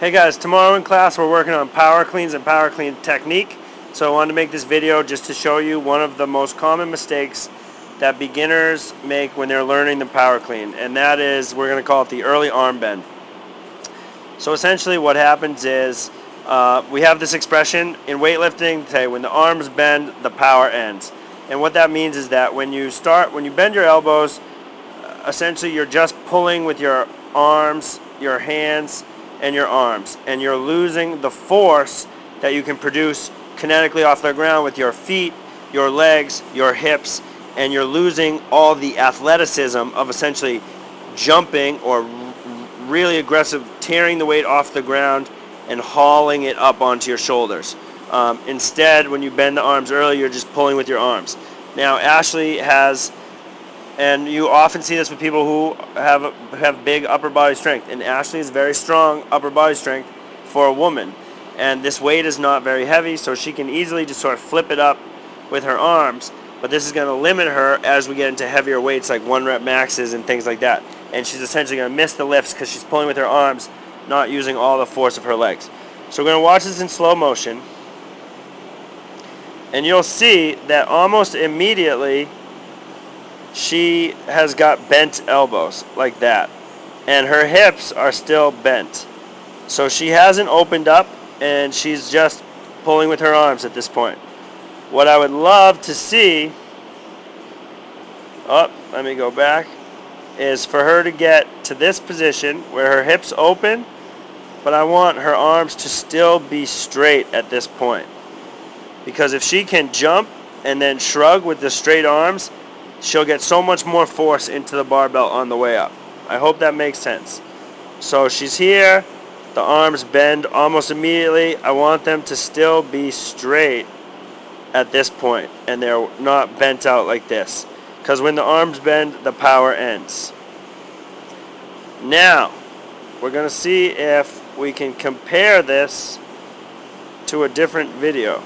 Hey guys, tomorrow in class we're working on power cleans and power clean technique. So I wanted to make this video just to show you one of the most common mistakes that beginners make when they're learning the power clean, and that is, we're going to call it the early arm bend. So essentially what happens is we have this expression in weightlifting, say when the arms bend, the power ends. And what that means is that when you bend your elbows, essentially you're just pulling with your arms, your hands, and your arms, and you're losing the force that you can produce kinetically off the ground with your feet, your legs, your hips, and you're losing all the athleticism of essentially jumping or really aggressive tearing the weight off the ground and hauling it up onto your shoulders. Instead, when you bend the arms early, you're just pulling with your arms. Now, Ashley has, and you often see this with people who have big upper body strength, and Ashley has very strong upper body strength for a woman. And this weight is not very heavy, so she can easily just sort of flip it up with her arms. But this is going to limit her as we get into heavier weights like 1-rep maxes and things like that. And she's essentially going to miss the lifts because she's pulling with her arms, not using all the force of her legs. So we're going to watch this in slow motion. And you'll see that almost immediately she has got bent elbows like that. And her hips are still bent. So she hasn't opened up, and she's just pulling with her arms at this point. What I would love to see, let me go back, is for her to get to this position where her hips open, but I want her arms to still be straight at this point. Because if she can jump and then shrug with the straight arms, she'll get so much more force into the barbell on the way up. I hope that makes sense. So she's here, the arms bend almost immediately. I want them to still be straight at this point, and they're not bent out like this. Because when the arms bend, the power ends. Now, we're going to see if we can compare this to a different video.